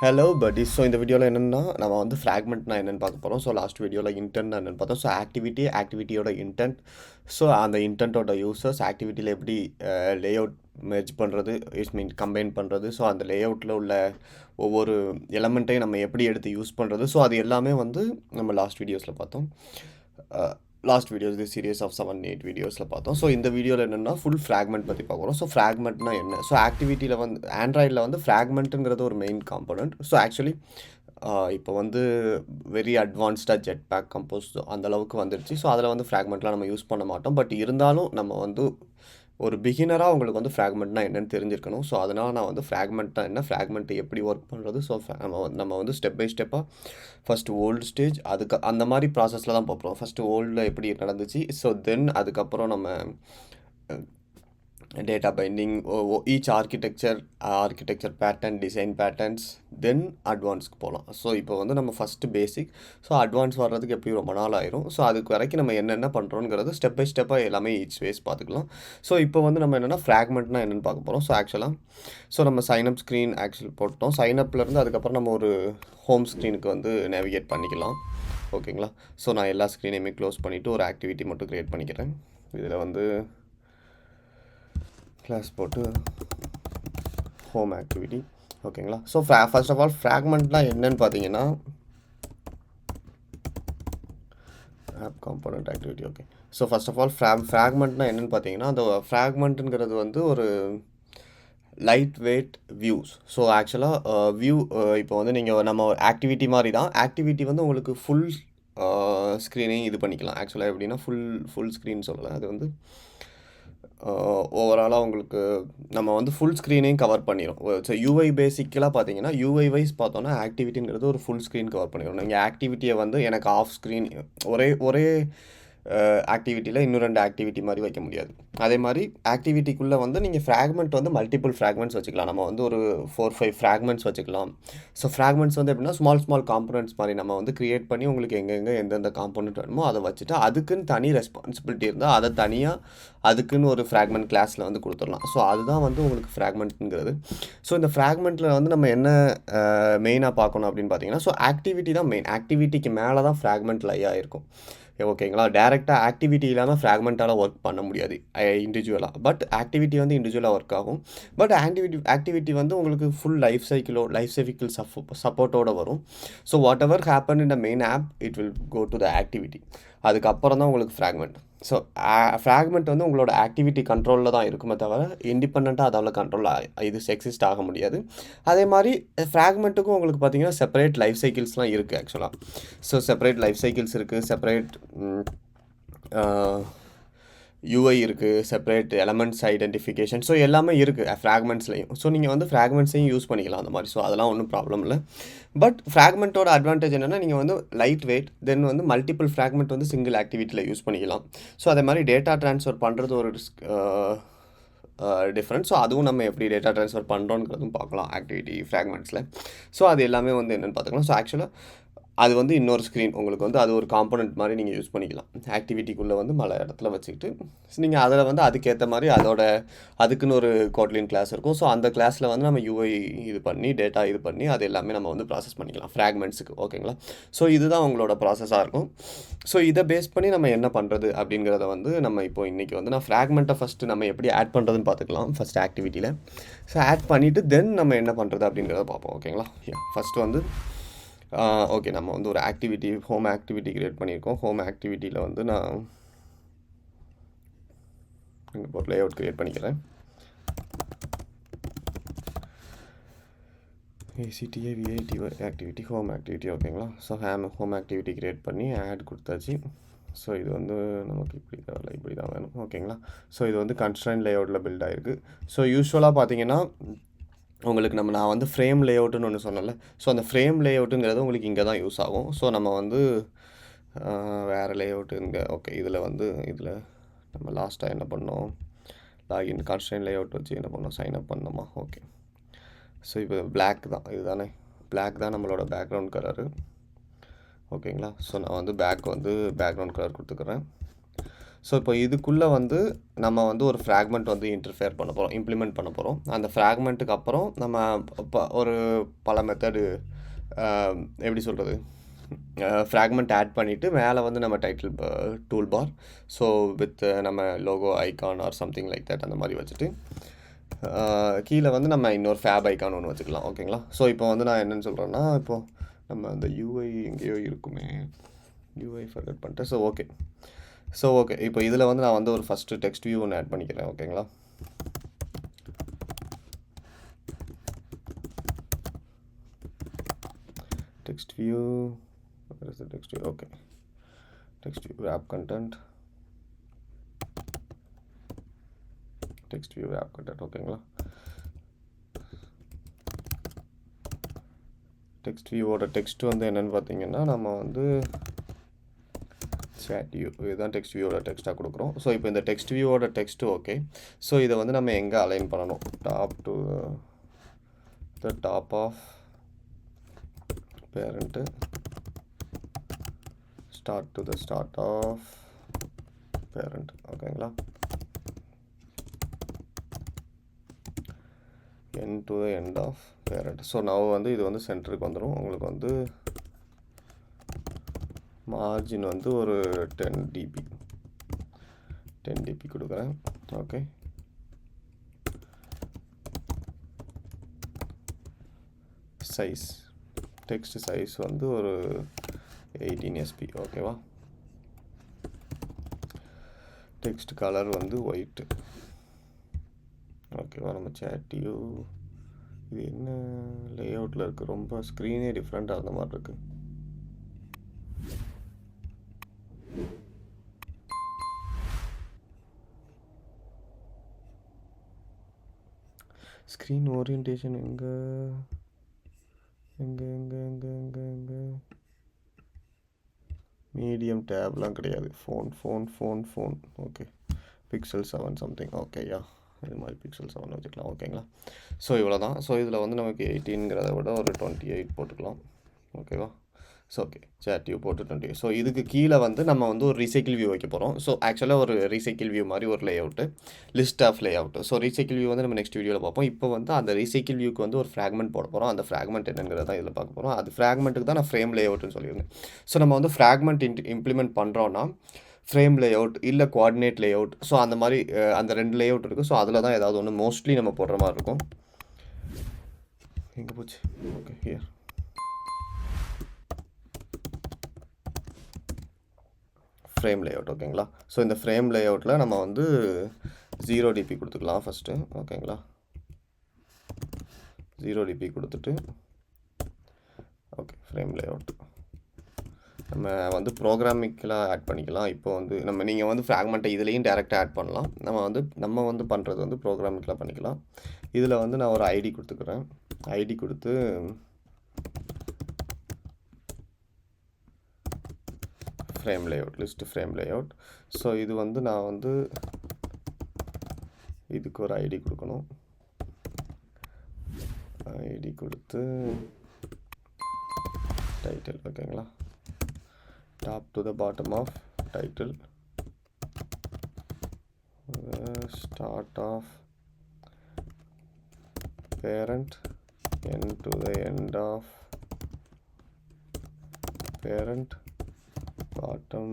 Hello buddies. So இந்த வீடியோவில் என்னென்னா நம்ம வந்து ஃப்ராக்மெண்ட்னா என்னென்னு பார்க்க போகிறோம். ஸோ லாஸ்ட் வீடியோவில் இன்டென்ட்னா என்னென்னு பார்த்தோம். ஸோ ஆக்டிவிட்டியோட இன்டென்ட், ஸோ அந்த இன்டென்ட்டோட யூசர்ஸ், ஆக்டிவிட்டியில் எப்படி லேஅவுட் மெர்ஜ் பண்ணுறது, கம்பைன் பண்ணுறது, ஸோ அந்த லேஅவுட்டில் உள்ள ஒவ்வொரு எலமெண்ட்டையும் நம்ம எப்படி எடுத்து யூஸ் பண்ணுறது, ஸோ அது எல்லாமே வந்து நம்ம லாஸ்ட் வீடியோஸில் பார்த்தோம். லாஸ்ட் வீடியோஸ் இது சீரியஸ் ஆஃப் 7-8 வீடியோஸில் பார்த்தோம். ஸோ இந்த வீடியோவில் என்னென்னா ஃபுல் ஃப்ராக்மெண்ட் பற்றி பார்க்குறோம். ஸோ ஃப்ராக்மெண்ட்னா என்ன? ஸோ ஆக்டிவிட்டியில் வந்து ஆண்ட்ராய்டில் வந்து ஃப்ராக்மெண்ட்டுங்கிறது ஒரு மெயின் காம்போனன்ட். ஸோ ஆக்சுவலி இப்போ வந்து வெரி அட்வான்ஸ்டாக ஜெட் பேக் கம்போஸ் அந்தளவுக்கு வந்துடுச்சு. ஸோ அதில் வந்து ஃப்ராக்மெண்ட்லாம் நம்ம யூஸ் பண்ண மாட்டோம். பட் இருந்தாலும் நம்ம வந்து ஒரு பிகினராக உங்களுக்கு வந்து ஃப்ராக்மெண்ட்னா என்னென்னு தெரிஞ்சிருக்கணும். ஸோ அதனால் நான் வந்து ஃப்ராக்மெண்ட்னா என்ன, ஃப்ராக்மெண்ட் எப்படி ஒர்க் பண்ணுறது, ஸோ நம்ம வந்து ஸ்டெப் பை ஸ்டெப்பாக ஃபஸ்ட்டு ஓல்டு ஸ்டேஜ், அதுக்கு அந்த மாதிரி ப்ராசஸில் தான் பார்ப்போம். ஃபஸ்ட்டு ஓல்டில் எப்படி நடந்துச்சு, ஸோ தென் அதுக்கப்புறம் நம்ம data binding, each architecture pattern, design patterns, then அட்வான்ஸ்க்கு போகலாம். ஸோ இப்போ வந்து நம்ம ஃபஸ்ட்டு பேசிக், ஸோ அட்வான்ஸ் வர்றதுக்கு எப்படி ரொம்ப நாள் ஆயிரும். ஸோ அதுக்கு வரைக்கும் நம்ம என்னென்ன பண்ணுறோங்கிறது ஸ்டெப் பை ஸ்டெப்பாக எல்லாமே ஈச் வேஸ் பார்த்துக்கலாம். ஸோ இப்போ வந்து நம்ம என்னென்னா ஃப்ராக்மெண்ட்னா என்னென்னு பார்க்க போகிறோம். ஸோ ஆக்சுவலாக நம்ம சைனப் ஸ்க்ரீன் போட்டோம். சைனப்லேருந்து அதுக்கப்புறம் நம்ம ஒரு ஹோம் ஸ்க்ரீனுக்கு வந்து நேவிகேட் பண்ணிக்கலாம். ஓகேங்களா? ஸோ நான் எல்லா ஸ்க்ரீனையுமே க்ளோஸ் பண்ணிவிட்டு ஒரு ஆக்டிவிட்டி மட்டும் க்ரியேட் பண்ணிக்கிறேன். இதில் வந்து கிளாஸ் போட்டு ஹோம் ஆக்டிவிட்டி. ஓகேங்களா? ஸோ ஃபர்ஸ்ட் ஆஃப் ஆல் ஃப்ராக்மெண்ட்லாம் என்னன்னு பார்த்தீங்கன்னா, app component activity. Okay. So first of all ஃப்ராக்மெண்ட்னா என்னென்னு பார்த்தீங்கன்னா, அந்த ஃப்ராக்மெண்ட்டுங்கிறது வந்து ஒரு லைட் வெயிட் வியூஸ். ஸோ ஆக்சுவலாக இப்போ வந்து நம்ம ஆக்டிவிட்டி மாதிரி தான். ஆக்டிவிட்டி வந்து உங்களுக்கு ஃபுல் ஸ்க்ரீனையும் இது பண்ணிக்கலாம். ஆக்சுவலாக எப்படின்னா ஃபுல் ஸ்க்ரீன் சொல்லலை, அது வந்து ஓவராலாக உங்களுக்கு நம்ம வந்து ஃபுல் ஸ்க்ரீனையும் கவர் பண்ணிடும். ஸோ யூஐ பேசிக்கலாக பார்த்தீங்கன்னா, யூஐ வைஸ் பார்த்தோன்னா ஆக்டிவிட்டிங்கிறது ஒரு ஃபுல் ஸ்க்ரீன் கவர் பண்ணிடும். நீங்கள் ஆக்டிவிட்டியை வந்து எனக்கு ஆஃப் ஸ்க்ரீன் ஒரே ஆக்டிவிட்டியில் இன்னும் 2 ஆக்டிவிட்டி மாதிரி வைக்க முடியாது. அதே மாதிரி ஆக்டிவிட்டிக்குள்ளே வந்து நீங்கள் ஃப்ராக்மெண்ட் வந்து மல்டிபிள் ஃப்ராக்மெண்ட்ஸ் வச்சுக்கலாம். நம்ம வந்து ஒரு 4-5 ஃப்ராக்மெண்ட்ஸ் வச்சுக்கலாம். ஸோ ஃப்ராக்மெண்ட்ஸ் வந்து எப்படின்னா ஸ்மால் காம்போனன்ட்ஸ் மாதிரி நம்ம வந்து க்ரியேட் பண்ணி உங்களுக்கு எங்கெங்கே எந்தெந்த காம்போனன்ட் வேணுமோ அதை வச்சுட்டு அதுக்குன்னு தனி ரெஸ்பான்சிபிலிட்டி இருந்தால் அதை தனியாக அதுக்குன்னு ஒரு ஃப்ராக்மெண்ட் கிளாஸில் வந்து கொடுத்துடலாம். ஸோ அதுதான் வந்து உங்களுக்கு ஃப்ராக்மெண்ட்டுங்கிறது. ஸோ இந்த ஃப்ராக்மெண்ட்டில் வந்து நம்ம என்ன மெயினாக பார்க்கணும் அப்படின்னு பார்த்தீங்கன்னா, ஸோ ஆக்டிவிட்டி தான் மெயின். ஆக்டிவிட்டிக்கு மேலே தான் ஃப்ராக்மெண்ட் லை ஆகிருக்கும். ஓகேங்களா? டேரெக்டாக ஆக்டிவிட்டி இல்லாமல் ஃப்ராக்மெண்ட்டால் ஒர்க் பண்ண முடியாது இண்டிவிஜுவலாக. பட் ஆக்டிவிட்டி வந்து இண்டிவிஜுவலாக ஒர்க் ஆகும். பட் ஆக்டிவிட்டி வந்து உங்களுக்கு ஃபுல் லைஃப் சைக்கிள் சப்போர்ட்டோடு வரும். So whatever happen in the main app, it will go to the activity. அதுக்கப்புறம் தான் உங்களுக்கு ஃப்ராக்மெண்ட். ஸோ ஃப்ராக்மெண்ட் வந்து உங்களோட ஆக்டிவிட்டி கண்ட்ரோலில் தான் இருக்குமே தவிர இண்டிபெண்ட்டாக அதால் கண்ட்ரோல் இது எக்ஸிஸ்ட் ஆக முடியாது. அதே மாதிரி ஃப்ராக்மெண்ட்டுக்கும் உங்களுக்கு பார்த்தீங்கன்னா செப்பரேட் லைஃப் சைக்கிள்ஸ்லாம் இருக்குது ஆக்சுவலாக. ஸோ செப்பரேட் லைஃப் சைக்கிள்ஸ் இருக்குது, செப்பரேட் யூஐ இருக்குது, செப்பரேட் எலமெண்ட்ஸ் ஐடென்டிஃபிகேஷன், ஸோ எல்லாமே இருக்குது ஃப்ராக்மெண்ட்ஸ்லையும். ஸோ நீங்கள் வந்து ஃப்ராக்மெண்ட்ஸையும் யூஸ் பண்ணிக்கலாம் அந்த மாதிரி. ஸோ அதெல்லாம் ஒன்றும் ப்ராப்ளம் இல்லை. பட் ஃப்ராக்மெண்ட்டோட அட்வான்டேஜ் என்னென்னா, நீங்கள் வந்து லைட் வெயிட், தென் வந்து மல்டிபிள் ஃப்ராக்மெண்ட் வந்து சிங்கிள் ஆக்டிவிட்டியில் யூஸ் பண்ணிக்கலாம். ஸோ அதே மாதிரி டேட்டா ட்ரான்ஸ்ஃபர் பண்ணுறது ஒரு டிஃப்ரெண்ட். ஸோ அதுவும் நம்ம எப்படி டேட்டா ட்ரான்ஸ்ஃபர் பண்ணுறோங்கிறதும் பார்க்கலாம் ஆக்டிவிட்டி ஃப்ராக்மெண்ட்ஸில். ஸோ அது எல்லாமே வந்து என்னென்னு பார்த்துக்கலாம். ஸோ ஆக்சுவலாக அது வந்து இன்னொரு ஸ்க்ரீன் உங்களுக்கு வந்து அது ஒரு காம்போனன்ட் மாதிரி நீங்கள் யூஸ் பண்ணிக்கலாம். ஆக்டிவிட்டிக்குள்ளே வந்து மற்ற இடத்துல வச்சுக்கிட்டு நீங்கள் அதில் வந்து அதுக்கேற்ற மாதிரி அதுக்குன்னு ஒரு கோட்லின் கிளாஸ் இருக்கும். ஸோ அந்த கிளாஸில் வந்து நம்ம யூஐ இது பண்ணி டேட்டா இது பண்ணி அது எல்லாமே நம்ம வந்து ப்ராசஸ் பண்ணிக்கலாம் ஃப்ராக்மெண்ட்ஸுக்கு. ஓகேங்களா? ஸோ இதுதான் உங்களோட ப்ராசஸாக இருக்கும். ஸோ இதை பேஸ் பண்ணி நம்ம என்ன பண்ணுறது அப்படிங்கிறத வந்து நம்ம இப்போ இன்றைக்கி வந்து நான் ஃப்ராக்மெண்ட்டை ஃபஸ்ட்டு நம்ம எப்படி ஆட் பண்ணுறதுன்னு பார்த்துக்கலாம். ஃபஸ்ட் ஆக்டிவிட்டியில் ஸோ ஆட் பண்ணிவிட்டு தென் நம்ம என்ன பண்ணுறது அப்படிங்கிறத பார்ப்போம். ஓகேங்களா? ஃபஸ்ட்டு வந்து ஓகே, நம்ம வந்து ஒரு ஹோம் ஆக்டிவிட்டி க்ரியேட் பண்ணியிருக்கோம். ஹோம் ஆக்டிவிட்டியில் வந்து நான் இங்கே ஒரு லேஅவுட் க்ரியேட் பண்ணிக்கிறேன். ACTAVATY activity home activity. ஓகேங்களா? ஸோ ஹோம் ஆக்டிவிட்டி க்ரியேட் பண்ணி ஆட் கொடுத்தாச்சு. ஸோ இது வந்து நமக்கு இப்படி தேவையில்ல, இப்படி தான் வேணும். ஓகேங்களா? ஸோ இது வந்து கன்ஸ்ட்ரைன் லேஅவுட்டில் பில்ட் ஆகிருக்கு. ஸோ யூஸ்வலாக பார்த்தீங்கன்னா உங்களுக்கு நான் வந்து ஃப்ரேம் லேஅவுட்டுன்னு ஒன்று சொன்னேன்ல. ஸோ அந்த ஃப்ரேம் லேஅவுட்டுங்கிறது உங்களுக்கு இங்கே தான் யூஸ் ஆகும். ஸோ நம்ம வந்து வேறு லேஅவுட்டு இங்கே. ஓகே, இதில் நம்ம லாஸ்ட்டாக என்ன பண்ணோம், லாகின் கான்ஸ்டன்ட் லேஅவுட் வச்சு என்ன பண்ணோம், சைன் அப் பண்ணோமா. ஓகே, ஸோ இப்போ பிளாக் தான், இதுதானே பிளாக் தான் நம்மளோட பேக்ரவுண்ட் கலரு. ஓகேங்களா? ஸோ நான் வந்து பேக்ரவுண்ட் கலர் கொடுத்துக்கிறேன். ஸோ இப்போ இதுக்குள்ளே வந்து நம்ம வந்து ஒரு ஃப்ராக்மெண்ட் வந்து இன்டர்ஃபியர் பண்ண போகிறோம், இம்ப்ளிமெண்ட் பண்ண போகிறோம். அந்த ஃப்ராக்மெண்ட்டுக்கு அப்புறம் நம்ம ஒரு பல மெத்தடு எப்படி சொல்கிறது, ஃப்ராக்மெண்ட் ஆட் பண்ணிவிட்டு மேலே வந்து நம்ம title toolbar, so with நம்ம logo icon or something like that அந்த மாதிரி வச்சுட்டு கீழே வந்து நம்ம இன்னொரு ஃபேப் ஐக்கான் ஒன்று வச்சுக்கலாம். ஓகேங்களா? ஸோ இப்போ வந்து நான் என்னென்னு சொல்கிறேன்னா, இப்போது நம்ம அந்த யூஐ எங்கேயோ இருக்குமே, யூஐ ஃபர்கட் பண்ணிட்டேன். ஸோ ஓகே இப்போ இதில் வந்து நான் வந்து ஒரு ஃபஸ்ட்டு டெக்ஸ்ட் வியூ ஒன்று ஆட் பண்ணிக்கிறேன். ஓகேங்களா? Text view, text view, okay, text view wrap content, text view wrap content. ஓகேங்களா? டெக்ஸ்ட் வியூவோட டெக்ஸ்ட் வந்து என்னென்னு பார்த்தீங்கன்னா, நம்ம வந்து chat view இதுதான் டெக்ஸ்ட் வியூவோட டெக்ஸ்ட்டாக கொடுக்குறோம். ஸோ இப்போ இந்த டெக்ஸ்ட் வியூவோட டெக்ஸ்ட்டு ஓகே. ஸோ இதை வந்து நம்ம எங்கே அலைன் பண்ணணும், top to the top of parent, start to the start of parent. ஓகேங்களா? End to the end of parent. So நான் வந்து இது வந்து சென்டருக்கு வந்துடும். உங்களுக்கு வந்து மார்ஜின் வந்து ஒரு 10 dp கொடுக்குறேன். ஓகே, சைஸ், டெக்ஸ்ட் சைஸ் வந்து ஒரு 18 sp. ஓகேவா? டெக்ஸ்ட் கலர் வந்து ஒயிட்டு. ஓகேவா? நம்ம சேட்டியூ இது என்ன லேஅவுட்டில் இருக்குது, ரொம்ப ஸ்க்ரீனே டிஃப்ரெண்ட்டாக இருந்த மாதிரி இருக்குது. ஸ்க்ரீன் ஓரியன்டேஷன் எங்கே மீடியம் டேப்லாம் கிடையாது. Phone okay, pixel 7 something. ஓகேயா, இது மாதிரி பிக்சல் 7 வச்சுக்கலாம். ஓகேங்களா? ஸோ இவ்வளோ தான். ஸோ இதில் வந்து நமக்கு 18ங்கிறத விட ஒரு 28 போட்டுக்கலாம். ஓகேவா? ஸோ ஓகே, சேட் வியூ போட்டு 20. ஸோ இதுக்கு கீழே வந்து நம்ம வந்து ஒரு ரீசைக்கிள் வியூ வைக்க போகிறோம். ஸோ ஆக்சுவலாக ஒரு ரீசைக்கிள் வியூ மாதிரி ஒரு layout, list of layout. So recycle view வந்து நம்ம நெக்ஸ்ட் வீடியோவில் பார்ப்போம். இப்போ வந்து அந்த ரீசைக்கிள் வியூக்கு வந்து ஒரு ஃப்ராக்மெண்ட் போட போகிறோம். அந்த ஃப்ராக்மெண்ட் என்னங்கிறத தான் இதில் பார்க்க போகிறோம். அது ஃப்ராக்மெண்ட்டுக்கு தான் நான் ஃப்ரேம் லேஅவுட்னு சொல்லியிருந்தேன். ஸோ நம்ம வந்து ஃப்ராக்மெண்ட் இம்ப்ளிமெண்ட் பண்ணுறோன்னா ஃப்ரேம் லேஅவுட் இல்லை கோஆர்டினேட் லேஅவுட், ஸோ அந்த மாதிரி அந்த 2 லேஅவுட் இருக்குது. ஸோ அதில் தான் ஏதாவது ஒன்று மோஸ்ட்லி நம்ம போடுற மாதிரி இருக்கும். எங்கே போச்சு? Okay, here frame layout. ஓகேங்களா? ஸோ இந்த ஃப்ரேம் லேஅவுட்டில் நம்ம வந்து 0 dp கொடுத்துக்கலாம் ஃபஸ்ட்டு. ஓகேங்களா? 0 dp கொடுத்துட்டு ஓகே, ஃப்ரேம் லேஅவுட் நம்ம வந்து ப்ரோக்ராமிக்கலாக ஆட் பண்ணிக்கலாம். இப்போ வந்து நீங்கள் வந்து ஃப்ராக்மெண்ட்டை இதுலேயும் டேரெக்டாக ஆட் பண்ணலாம். நம்ம வந்து பண்ணுறது வந்து ப்ரோக்ராமிக்கலாக பண்ணிக்கலாம். இதில் வந்து நான் ஒரு ஐடி கொடுத்துக்கிறேன். ஐடி கொடுத்து frame layout, list frame layout. So இது வந்து நான் வந்து இதுக்கு ஒரு ஐடி கொடுக்கணும். ஐடி கொடுத்து டைட்டில். ஓகேங்களா? Top to the bottom of title, start of parent, end to the end of parent, bottom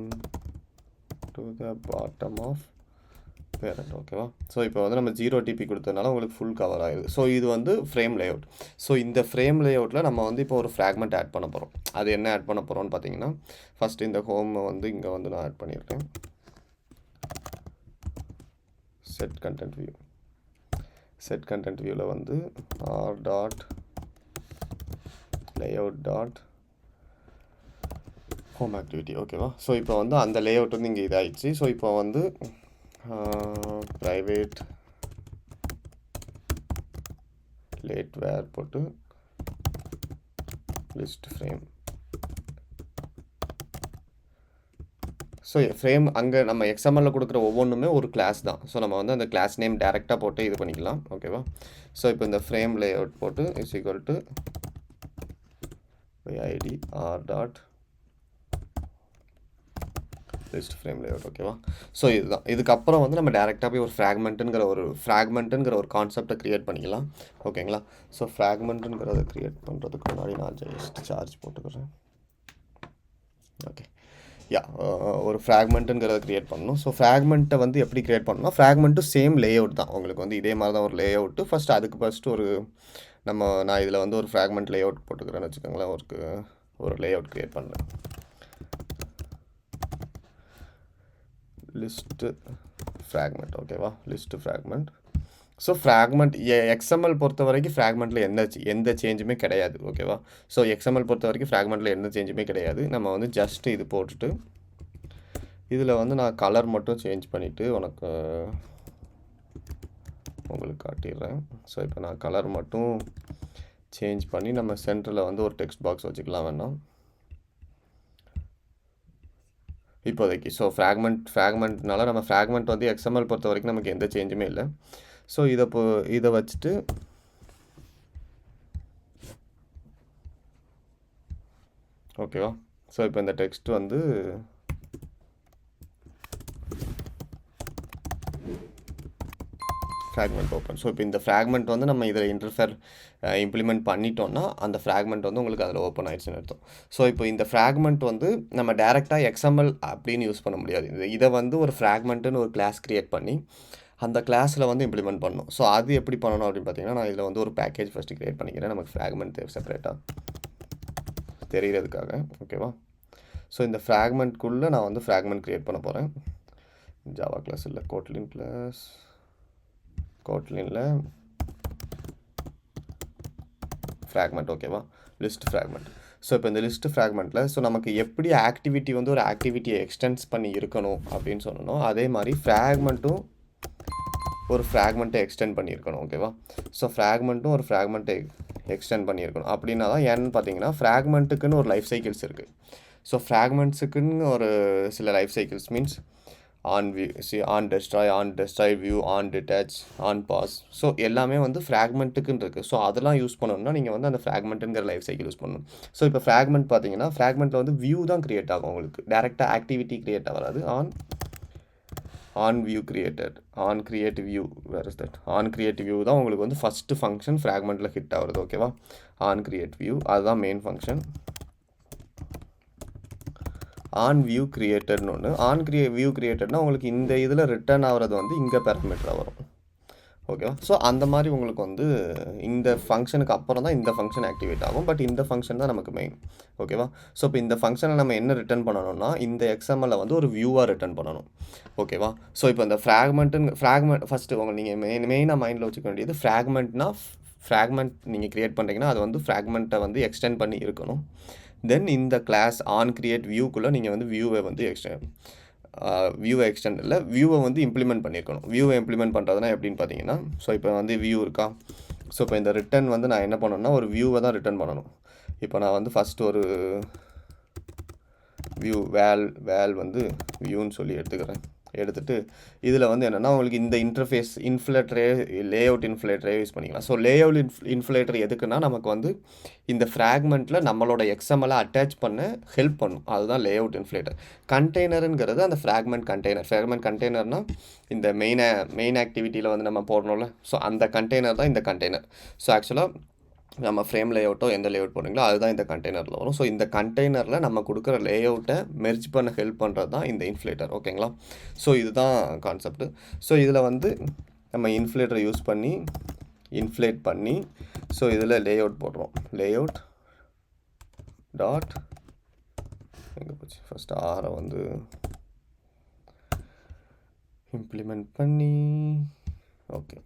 to the bottom of parent. ஓகேவா? ஸோ இப்போ வந்து நம்ம 0 dp கொடுத்ததுனால உங்களுக்கு ஃபுல் கவர் ஆகிடுது. ஸோ இது வந்து ஃப்ரேம் லேஅவுட். ஸோ இந்த ஃப்ரேம் லேஅவுட்டில் நம்ம வந்து இப்போ ஒரு ஃப்ராக்மெண்ட் ஆட் பண்ண போகிறோம். அது என்ன ஆட் பண்ண போகிறோம்னு பார்த்தீங்கன்னா, ஃபஸ்ட்டு இந்த ஹோமை வந்து இங்கே வந்து நான் ஆட் பண்ணியிருக்கேன். Set content view, set content வியூவில் வந்து R dot layout dot home activity. ஓகேவா? ஸோ இப்போ வந்து அந்த லேஅவுட் வந்து இங்கே இதாகிடுச்சு. ஸோ இப்போ வந்து ப்ரைவேட் லேட் வேர் போட்டு லிஸ்ட் ஃப்ரேம். ஸோ ஃப்ரேம் அங்கே நம்ம எக்ஸ்எம்எல்ல கொடுக்குற ஒவ்வொன்றுமே ஒரு கிளாஸ் தான். ஸோ நம்ம வந்து அந்த கிளாஸ் நேம் டேரெக்டாக போட்டு இது பண்ணிக்கலாம். ஓகேவா? ஸோ இப்போ இந்த ஃப்ரேம் லேஅவுட் போட்டு is equal to ID R dot list frame layout ஓகேவா. ஸோ இதுதான். இதுக்கப்புறம் வந்து நம்ம டேரெக்டாக போய் ஒரு ஃப்ராக்மெண்ட்டுங்கிற ஒரு கான்செப்டை க்ரியேட் பண்ணிக்கலாம் ஓகேங்களா. ஸோ ஃப்ராக்மெண்ட்டுங்கிறத க்ரியேட் பண்ணுறதுக்கு முன்னாடி நான் ஜஸ்ட் சார்ஜ் போட்டுக்கிறேன். ஓகே யா ஒரு ஃப்ராக்மெண்ட்டுங்கிறத க்ரியேட் பண்ணணும். ஸோ ஃப்ராக்மெண்ட்டை வந்து எப்படி க்ரியேட் பண்ணணும்னா ஃப்ராக்மெண்ட்டும் சேம் லேஅவுட் தான். உங்களுக்கு வந்து இதே மாதிரி தான் ஒரு லேஅவுட்டு. ஃபஸ்ட்டு நான் இதில் வந்து ஒரு ஃப்ராக்மெண்ட் லேஅவுட் போட்டுக்கிறேன்னு வச்சுக்கோங்களேன். ஒரு லேஅவுட் க்ரியேட் பண்ணுறேன். லிஸ்ட்டு ஃப்ராக்மெண்ட் ஓகேவா. List fragment. So fragment XML பொறுத்த வரைக்கும் ஃப்ராக்மெண்ட்டில் எந்த சேஞ்சுமே கிடையாது ஓகேவா. ஸோ எக்ஸ்எம்எல் பொறுத்த வரைக்கும் ஃப்ராக்மெண்ட்டில் எந்த சேஞ்சுமே கிடையாது. நம்ம வந்து ஜஸ்ட் இது போட்டுட்டு இதில் வந்து நான் கலர் மட்டும் சேஞ்ச் பண்ணிவிட்டு உங்களுக்கு காட்டிடுறேன். ஸோ இப்போ நான் கலர் மட்டும் சேஞ்ச் பண்ணி நம்ம சென்டரில் வந்து ஒரு டெக்ஸ்ட் பாக்ஸ் வச்சுக்கலாம் வேணாம் இப்போதைக்கு. ஸோ ஃப்ராக்மெண்ட்னால நம்ம ஃப்ராக்மெண்ட் வந்து எக்ஸ்எம்எல் பொறுத்த வரைக்கும் நமக்கு எந்த சேஞ்சுமே இல்லை. ஸோ இதை வச்சுட்டு ஓகேவா. ஸோ இப்போ இந்த டெக்ஸ்ட் வந்து ஃப்ராக்மெண்ட் ஓப்பன். ஸோ இப்போ இந்த ஃப்ராக்மெண்ட் வந்து நம்ம இதில் இம்ப்ளிமெண்ட் பண்ணிட்டோம்னா அந்த ஃப்ராக்மெண்ட் வந்து உங்களுக்கு அதில் ஓப்பன் ஆயிடுச்சுன்னு அர்த்தம். ஸோ இப்போ இந்த ஃப்ராக்மெண்ட் வந்து நம்ம டேரெக்டாக எக்ஸ்எம்எல் அப்படின்னு யூஸ் பண்ண முடியாது. இதை வந்து ஒரு ஃப்ராக்மெண்ட்டுன்னு ஒரு கிளாஸ் க்ரியேட் பண்ணி அந்த கிளாஸில் வந்து இம்ப்ளிமெண்ட் பண்ணணும். ஸோ அது எப்படி பண்ணணும் அப்படின்னு பார்த்தீங்கன்னா நான் இதில் வந்து ஒரு பேக்கேஜ் ஃபஸ்ட்டு க்ரியேட் பண்ணிக்கிறேன். நமக்கு ஃப்ராக்மெண்ட் செப்பரேட்டாக தெரிகிறதுக்காக ஓகேவா. ஸோ இந்த ஃப்ராக்மெண்ட்குள்ளே நான் வந்து ஃப்ராக்மெண்ட் க்ரியேட் பண்ண போகிறேன். ஜாவா கிளாஸ் இல்லை, கோட்லினில் ஃப்ராக்மெண்ட் ஓகேவா. List fragment. ஸோ இப்போ இந்த லிஸ்ட் ஃப்ராக்மெண்ட்டில் நமக்கு எப்படி ஆக்டிவிட்டி வந்து ஒரு ஆக்டிவிட்டியை எக்ஸ்டென்ஸ் பண்ணி இருக்கணும் அப்படின்னு சொன்னோம். அதே மாதிரி ஃப்ராக்மெண்ட்டும் ஒரு ஃப்ராக்மெண்ட்டை எக்ஸ்டெண்ட் பண்ணியிருக்கணும் ஓகேவா. ஸோ ஃப்ராக்மெண்ட்டும் ஒரு ஃப்ராக்மெண்ட்டை எக்ஸ்டெண்ட் பண்ணியிருக்கணும். அப்படின்னா தான் ஏன்னு பார்த்தீங்கன்னா ஃப்ராக்மெண்ட்டுக்குன்னு ஒரு லைஃப் சைக்கிள்ஸ் இருக்குது. ஸோ ஃப்ராக்மெண்ட்ஸுக்குன்னு ஒரு சில life cycles means on destroy view, on detach, on pause. So எல்லாமே வந்து ஃப்ராக்மெண்ட்டுக்குன்னு இருக்குது. ஸோ அதெல்லாம் யூஸ் பண்ணணும்னா நீங்கள் வந்து அந்த ஃப்ராக்மெண்ட்டுங்கிற லைஃப் சைக்கிள் யூஸ் பண்ணணும். ஸோ இப்போ ஃப்ராக்மெண்ட் பார்த்தீங்கன்னா ஃப்ராக்மெண்ட்டில் வந்து வியூ தான் க்ரியேட் ஆகும். உங்களுக்கு டேரெக்டாக ஆக்டிவிட்டி க்ரியேட் ஆகாது. On view created, on create view, where is that? On create view தான் உங்களுக்கு வந்து ஃபஸ்ட்டு ஃபங்க்ஷன் ஃப்ராக்மெண்ட்டில் ஹிட் ஆகுது ஓகேவா. ஆன் கிரியேட் வியூ அதுதான் மெயின் ஃபங்க்ஷன். ஆன் வியூ கிரியேட்டட்னு ஒன்று. வியூ கிரியேட்டட்னா உங்களுக்கு இந்த இதில் ரிட்டர்ன் ஆகிறது வந்து இங்கே பேராமீட்டராக வரும் ஓகேவா. ஸோ அந்த மாதிரி உங்களுக்கு வந்து இந்த ஃபங்க்ஷனுக்கு அப்புறம் தான் இந்த ஃபங்க்ஷன் ஆக்டிவேட் ஆகும். பட் இந்த ஃபங்க்ஷன் தான் நமக்கு மெயின் ஓகேவா. ஸோ இப்போ இந்த ஃபங்க்ஷனை நம்ம என்ன ரிட்டர்ன் பண்ணணும்னா இந்த எக்ஸ்எம்எல்ல வந்து ஒரு வியூவாக ரிட்டர்ன் பண்ணணும் ஓகேவா. ஸோ இப்போ இந்த ஃப்ராக்மெண்ட் ஃபஸ்ட்டு நீங்கள் மெயினாக மைண்டில் வச்சுக்க வேண்டியது ஃப்ராக்மெண்ட் நீங்கள் க்ரியேட் பண்ணுறீங்கன்னா அது வந்து ஃப்ராக்மெண்ட்டை வந்து எக்ஸ்டெண்ட் பண்ணி இருக்கணும். தென் இந்த கிளாஸ் ஆன் கிரியேட் வியூக்குள்ளே நீங்கள் வந்து வியூவை வந்து இம்ப்ளிமெண்ட் பண்ணியிருக்கணும். வியூவை இம்ப்ளிமெண்ட் பண்ணுறதுனா எப்படின்னு பார்த்தீங்கன்னா ஸோ இப்போ வந்து வியூ இருக்கா. ஸோ இப்போ இந்த ரிட்டர்ன் வந்து நான் என்ன பண்ணணும்னா ஒரு வியூவை தான் ரிட்டர்ன் பண்ணணும். இப்போ நான் வந்து ஃபஸ்ட்டு ஒரு வியூ வேல் வந்து வியூன்னு சொல்லி எடுத்துகிட்டு இதில் வந்து என்னென்னா உங்களுக்கு இந்த இன்டர்ஃபேஸ் லேஅவுட் இன்ஃப்ளேட்டரே யூஸ் பண்ணிக்கலாம். ஸோ லேஅவுட் இன்ஃப்ளேட்டர் எதுக்குன்னா நமக்கு வந்து இந்த ஃப்ராக்மெண்ட்டில் நம்மளோட எக்ஸ்எம்எல்லை அட்டாச் பண்ண ஹெல்ப் பண்ணும். அதுதான் லேஅவுட் இன்ஃப்ளேட்டர். கண்டெய்னருங்கிறது அந்த ஃப்ராக்மெண்ட் கண்டெய்னர்னால் இந்த மெயின் ஆக்டிவிட்டியில் வந்து நம்ம போடணும்ல. ஸோ அந்த கண்டெய்னர் தான் இந்த கண்டெய்னர். ஸோ ஆக்சுவலாக நம்ம ஃப்ரேம் லேஅவுட்டோ எந்த லேஅவுட் போடுறீங்களோ அதுதான் இந்த கண்டெய்னரில் வரும். ஸோ இந்த கண்டெய்னரில் நம்ம கொடுக்குற லேஅவுட்டை மெர்ஜ் பண்ண ஹெல்ப் பண்ணுறது தான் இந்த இன்ஃப்ளேட்டர் ஓகேங்களா. ஸோ இதுதான் கான்செப்ட்டு. ஸோ இதில் வந்து நம்ம இன்ஃப்ளேட்டரை யூஸ் பண்ணி இன்ஃப்ளேட் பண்ணி ஸோ இதில் லேஅவுட் போடுறோம். லேஅவுட் டாட் எங்கே போச்சு ஃபஸ்ட்டு ஆரை வந்து இம்ப்ளிமெண்ட் பண்ணி okay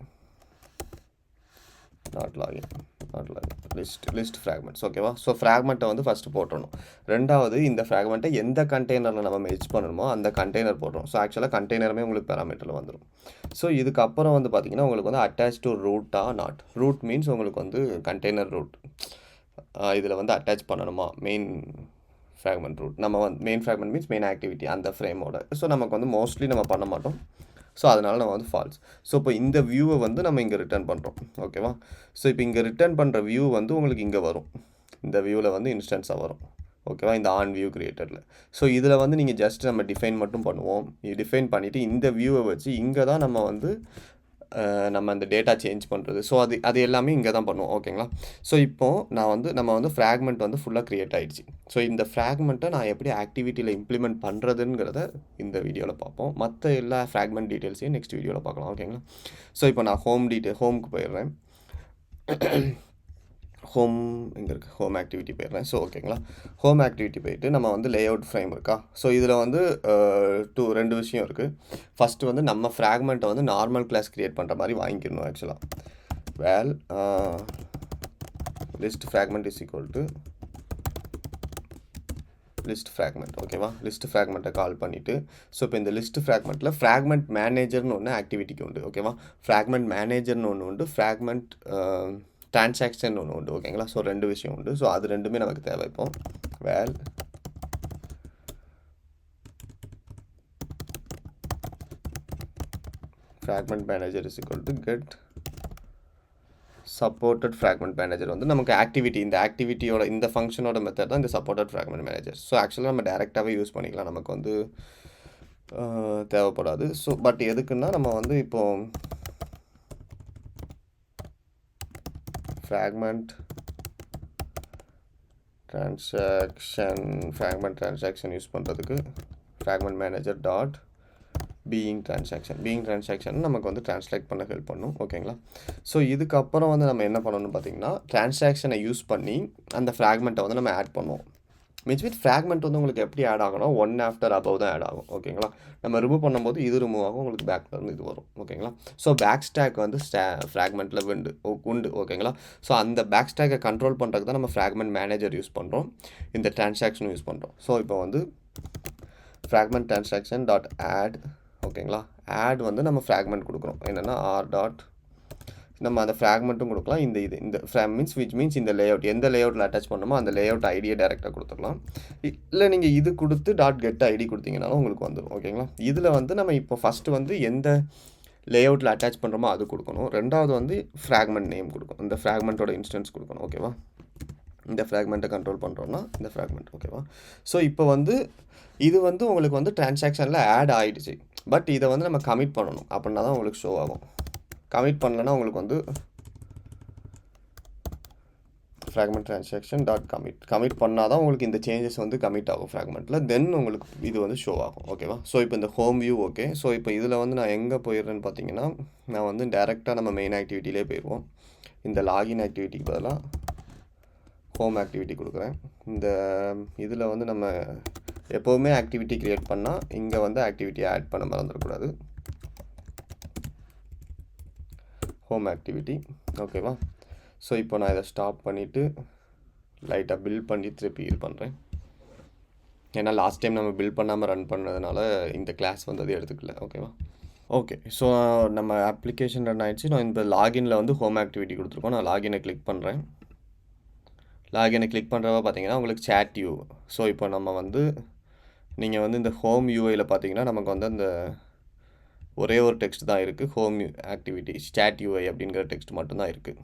not login list fragments ஓகேவா. ஸோ ஃப்ராக்மெண்ட்டை வந்து ஃபஸ்ட்டு போட்டுடணும். ரெண்டாவது இந்த ஃப்ராக்மெண்ட்டை எந்த கண்டெய்னரில் நம்ம மெர்ஜ் பண்ணணுமோ அந்த கண்டெய்னர் போடுறோம். ஸோ ஆக்சுவலாக கண்டெய்னருமே உங்களுக்கு பேராமீட்டரில் வந்துடும். ஸோ இதுக்கப்புறம் வந்து பார்த்திங்கன்னா உங்களுக்கு வந்து attach to not root means உங்களுக்கு வந்து கண்டெய்னர் ரூட் இதில் வந்து அட்டாச் பண்ணணுமா மெயின் ஃப்ராக்மெண்ட் ரூட். நம்ம வந்து main fragment means main activity அந்த ஃப்ரேமோட. ஸோ நமக்கு வந்து மோஸ்ட்லி நம்ம பண்ண மாட்டோம். ஸோ அதனால் நம்ம வந்து ஃபால்ஸ். ஸோ இப்போ இந்த வியூவை வந்து நம்ம இங்கே ரிட்டர்ன் பண்ணுறோம் ஓகேவா. ஸோ இப்போ இங்கே ரிட்டர்ன் பண்ணுற வியூ வந்து உங்களுக்கு இங்கே வரும். இந்த வியூவில் வந்து இன்ஸ்டன்ஸாக வரும் ஓகேவா, இந்த ஆன் வியூ கிரியேட்டரில். ஸோ இதில் வந்து நீங்கள் ஜஸ்ட் நம்ம டிஃபைன் மட்டும் பண்ணுவோம். டிஃபைன் பண்ணிவிட்டு இந்த வியூவை வச்சு இங்கே தான் நம்ம வந்து நம்ம அந்த டேட்டா சேஞ்ச் பண்ணுறது. ஸோ அது எல்லாமே இங்கே தான் பண்ணுவோம். ஓகேங்களா. ஸோ இப்போது நம்ம வந்து ஃப்ராக்மெண்ட் வந்து ஃபுல்லாக க்ரியேட் ஆகிடுச்சு. ஸோ இந்த ஃப்ராக்மெண்ட்டை நான் எப்படி ஆக்டிவிட்டியில் இம்ப்ளிமெண்ட் பண்ணுறதுங்கிறத இந்த வீடியோவில் பார்ப்போம். மற்ற எல்லா ஃப்ராக்மெண்ட் டீட்டெயில்ஸையும் நெக்ஸ்ட் வீடியோவில் பார்க்கலாம். ஓகேங்களா. ஸோ இப்போ நான் ஹோமுக்கு போயிடுறேன். ஹோம் இங்கே இருக்குது, ஹோம் ஆக்டிவிட்டி போயிடுறேன். ஸோ ஓகேங்களா, ஹோம் ஆக்டிவிட்டி போயிட்டு நம்ம வந்து லேஅவுட் ஃப்ரேம் இருக்கா. ஸோ இதில் வந்து 2 விஷயம் இருக்குது. ஃபஸ்ட்டு வந்து நம்ம ஃப்ராக்மெண்ட்டை வந்து நார்மல் கிளாஸ் க்ரியேட் பண்ணுற மாதிரி வாங்கிக்கணும். ஆக்சுவலாக val list fragment is equal to list fragment. ஓகேவா, லிஸ்ட் ஃப்ராக்மெண்ட்டை கால் பண்ணிவிட்டு, ஸோ இப்போ இந்த லிஸ்ட் ஃப்ராக்மெண்ட்டில் ஃப்ராக்மெண்ட் மேனேஜர்னு ஒன்று ஆக்டிவிட்டிக்கு உண்டு. ஓகேவா, ஃப்ராக்மெண்ட் மேனேஜர்னு ஒன்று உண்டு, ஃப்ராக்மெண்ட் டிரான்சாக்ஷன் ஒன்று உண்டு. ஓகேங்களா. ஸோ 2 விஷயம் உண்டு. ஸோ அது ரெண்டுமே நமக்கு தேவை. இப்போ val fragment manager is equal to get supported fragment manager வந்து நமக்கு ஆக்டிவிட்டி, இந்த ஆக்டிவிட்டியோட இந்த ஃபங்க்ஷனோட மெத்தட் தான் இந்த சப்போர்ட்டட் ஃப்ராக்மெண்ட் மேனேஜர். ஸோ ஆக்சுவலாக நம்ம டேரெக்டாகவே யூஸ் பண்ணிக்கலாம், நமக்கு வந்து தேவைப்படாது. ஸோ பட் எதுக்குன்னா நம்ம வந்து இப்போது ஃப்ராக்மெண்ட் டிரான்சாக்ஷன் யூஸ் பண்ணுறதுக்கு fragment manager dot being transaction நமக்கு வந்து ட்ரான்ஸ்லேட் பண்ண ஹெல்ப் பண்ணும். ஓகேங்களா. ஸோ இதுக்கப்புறம் வந்து நம்ம என்ன பண்ணணும்னு பார்த்தீங்கன்னா, டிரான்சாக்ஷனை யூஸ் பண்ணி அந்த ஃப்ராக்மெண்ட்டை வந்து நம்ம ஆட் பண்ணுவோம். மீன்ஸ் ஃப்ராக்மெண்ட் வந்து உங்களுக்கு எப்படி ஆட் ஆகணும், 1 ஆஃப்டர் அபவ் தான் ஆட் ஆகும். ஓகேங்களா. நம்ம ரிமூவ் பண்ணும்போது இது ரிமூவ் ஆகும், உங்களுக்கு பேக்கில் இருந்து இது வரும். ஓகேங்களா. ஸோ பேக் ஸ்டாக் வந்து ஃப்ராக்மெண்ட்டில் உண்டு. ஓகேங்களா. ஸோ அந்த பேக் ஸ்டாக்கை கண்ட்ரோல் பண்ணுறதுக்கு தான் நம்ம ஃப்ராக்மெண்ட் மேனேஜர் யூஸ் பண்ணுறோம், இந்த டிரான்சாக்ஷனும் யூஸ் பண்ணுறோம். ஸோ இப்போ வந்து ஃப்ராக்மெண்ட் டிரான்சாக்ஷன் டாட் ஆட். ஓகேங்களா. ஆட் வந்து நம்ம ஃப்ராக்மெண்ட் கொடுக்குறோம், என்னென்னா ஆர் டாட் நம்ம அந்த ஃப்ராக்மெண்ட்டும் கொடுக்கலாம். இந்த மீன்ஸ் இந்த லேஅவுட் எந்த லேஅவுட்டில் அட்டாச் பண்ணணுமோ அந்த லேஅவுட் ஐடியை டேரெக்டாக கொடுத்துடலாம். இல்லை நீங்கள் இது கொடுத்து டாட் கெட் ஐடி கொடுத்தீங்கனாலும் உங்களுக்கு வந்துடும். ஓகேங்களா. இதில் வந்து நம்ம இப்போ ஃபஸ்ட்டு வந்து எந்த லேஅவுட்டில் அட்டாச் பண்ணுறோமோ அது கொடுக்கணும். ரெண்டாவது வந்து ஃப்ராக்மெண்ட் நேம் கொடுக்கணும், இந்த ஃப்ராக்மெண்ட்டோட இன்ஸ்டன்ஸ் கொடுக்கணும். ஓகேவா. இந்த ஃப்ராக்மெண்ட்டை கண்ட்ரோல் பண்ணுறோன்னா இந்த ஃப்ராக்மெண்ட். ஓகேவா. ஸோ இப்போ வந்து இது வந்து உங்களுக்கு வந்து டிரான்சாக்ஷனில் ஆட் ஆகிடுச்சு. பட் இதை வந்து நம்ம கமிட் பண்ணணும், அப்படின்னா தான் உங்களுக்கு ஷோ ஆகும். கமிட் பண்ணலன்னா உங்களுக்கு வந்து ஃப்ராக்மெண்ட் டிரான்சாக்ஷன் டாட் கமிட் பண்ணால் தான் உங்களுக்கு இந்த சேஞ்சஸ் வந்து கமிட் ஆகும் ஃப்ராக்மெண்ட்டில். தென் உங்களுக்கு இது வந்து ஷோ ஆகும். ஓகேவா. ஸோ இப்போ இந்த ஹோம் வியூ ஓகே. ஸோ இப்போ இதில் வந்து நான் எங்கே போயிடுறேன்னு பார்த்தீங்கன்னா, நான் வந்து டேரெக்டாக நம்ம மெயின் ஆக்டிவிட்டிலே போயிடுவோம். இந்த லாகின் ஆக்டிவிட்டிக்கு பதிலாக ஹோம் ஆக்டிவிட்டி கொடுக்குறேன். இந்த இதில் வந்து நம்ம எப்போவுமே ஆக்டிவிட்டி க்ரியேட் பண்ணால் இங்கே வந்து ஆக்டிவிட்டி ஆட் பண்ண மறந்துடக்கூடாது. Home activity. ஓகேவா. ஸோ இப்போ நான் இதை ஸ்டாப் பண்ணிவிட்டு லைட்டாக பில்ட் பண்ணி திருப்பி இது பண்ணுறேன். ஏன்னா லாஸ்ட் டைம் நம்ம பில்ட் பண்ணாமல் ரன் பண்ணதுனால இந்த கிளாஸ் வந்து அது எடுத்துக்கல. ஓகேவா. ஓகே. ஸோ நம்ம அப்ளிகேஷன் ரன் ஆகிடுச்சு. நான் இந்த லாகினில் வந்து ஹோம் ஆக்டிவிட்டி கொடுத்துருக்கோம். நான் லாகினை கிளிக் பண்ணுறேன். லாகினை கிளிக் பண்ணுறப்ப பார்த்தீங்கன்னா உங்களுக்கு சேட் யூ. ஸோ இப்போ நம்ம வந்து நீங்கள் வந்து இந்த ஹோம் யூஐயில் பார்த்தீங்கன்னா நமக்கு வந்து அந்த ஒரே ஒரு டெக்ஸ்ட் தான் இருக்குது, ஹோம் ஆக்டிவிட்டி சேட் யூஐ அப்படிங்கிற டெக்ஸ்ட் மட்டும்தான் இருக்குது.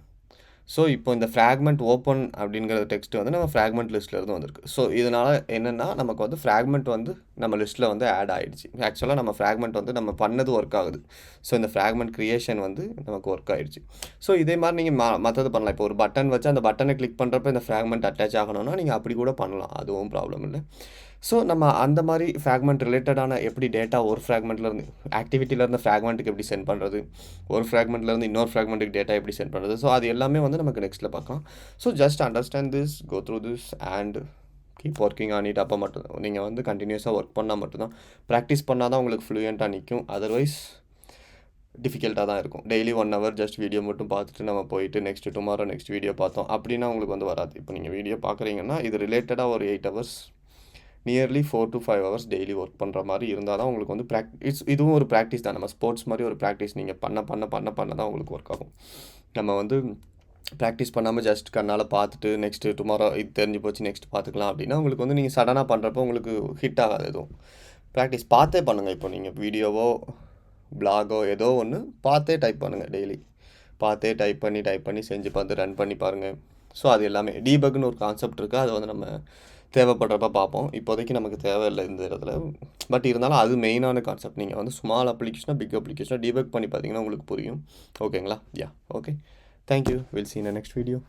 ஸோ இப்போ இந்த ஃப்ராக்மெண்ட் ஓப்பன் அப்படிங்கிற டெக்ஸ்ட் வந்து நம்ம ஃப்ராக்மெண்ட் லிஸ்ட்டில் இருந்து வந்திருக்கு. ஸோ இதனால் என்னென்னா நமக்கு வந்து ஃப்ராக்மெண்ட் வந்து நம்ம லிஸ்ட்டில் வந்து ஆட் ஆகிடுச்சு. ஆக்சுவலாக நம்ம ஃப்ராக்மெண்ட் வந்து நம்ம பண்ணது ஒர்க் ஆகுது. ஸோ இந்த ஃப்ராக்மெண்ட் க்ரியேஷன் வந்து நமக்கு ஒர்க் ஆகிடுச்சு. ஸோ இதே மாதிரி நீங்கள் மற்றது பண்ணலாம். இப்போ ஒரு பட்டன் வச்சு அந்த பட்டனை கிளிக் பண்ணுறப்ப இந்த ஃப்ராக்மெண்ட் அட்டாச் ஆகணும்னா நீங்கள் அப்படி கூட பண்ணலாம், அதுவும் ப்ராப்ளம் இல்லை. ஸோ நம்ம அந்த மாதிரி ஃப்ராக்மெண்ட் ரிலேட்டடான எப்படி டேட்டா ஒரு ஃப்ராக்மெண்ட்லேருந்து ஆக்டிவிட்டியிலேருந்து ஃப்ராக்மெண்ட்டுக்கு எப்படி சென்ட் பண்ணுறது, ஒரு ஃப்ராக்மெண்ட்லேருந்து இன்னொரு ஃப்ராக்மெண்ட்டுக்கு டேட்டா எப்படி சென்ட் பண்ணுறது, ஸோ அது எல்லாமே வந்து நமக்கு நெக்ஸ்ட்டில் பார்க்கலாம். So just understand this, go through this and keep working on it. அப்போ மட்டும் நீங்கள் வந்து கண்டினியூஸாக ஒர்க் பண்ணால் மட்டும்தான், ப்ராக்டிஸ் பண்ணால் தான் உங்களுக்கு ஃப்ளூயண்ட்டாக நிற்கும். அதர்வைஸ் டிஃபிகல்ட்டாக தான் இருக்கும். டெய்லி 1 hour ஜஸ்ட் வீடியோ மட்டும் பார்த்துட்டு நம்ம போயிட்டு டுமாரோ நெக்ஸ்ட் வீடியோ பார்த்தோம் அப்படின்னா உங்களுக்கு வந்து வராது. இப்போ நீங்கள் வீடியோ பார்க்குறீங்கன்னா இது ரிலேட்டடாக ஒரு 8 hours nearly 4 to 5 hours daily work பண்ணுற மாதிரி இருந்தால் தான் உங்களுக்கு வந்து இதுவும் ஒரு ப்ராக்டிஸ் தான். நம்ம ஸ்போர்ட்ஸ் மாதிரி ஒரு ப்ராக்டிஸ் நீங்கள் பண்ண தான் உங்களுக்கு ஒர்க் ஆகும். நம்ம வந்து ப்ராக்டிஸ் பண்ணாமல் ஜஸ்ட் கண்ணால் பார்த்துட்டு டுமாரோ இது தெரிஞ்சு போச்சு நெக்ஸ்ட் பார்த்துக்கலாம் அப்படின்னா உங்களுக்கு வந்து நீங்கள் சடனாக பண்ணுறப்போ உங்களுக்கு ஹிட் ஆகாது. எதுவும் ப்ராக்டிஸ் பார்த்தே பண்ணுங்கள். இப்போ நீங்கள் வீடியோவோ பிளாகோ ஏதோ ஒன்று பார்த்தே டைப் பண்ணுங்கள். டெய்லி பார்த்தே டைப் பண்ணி செஞ்சு பார்த்து ரன் பண்ணி பாருங்கள். ஸோ அது எல்லாமே டீபக்னு ஒரு கான்செப்ட் இருக்குது, அதை வந்து நம்ம தேவைப்படுறப்ப பார்ப்போம். இப்போதைக்கு நமக்கு தேவையில்ல இந்த இடத்துல. பட் இருந்தாலும் அது மெயினான கான்செப்ட். நீங்கள் வந்து ஸ்மால் அப்ளிகேஷனாக பிக் அப்ளிகேஷனாக டிபக் பண்ணி பார்த்தீங்கன்னா உங்களுக்கு புரியும். ஓகேங்களா? Yeah okay. Thank you. Will see in the next video.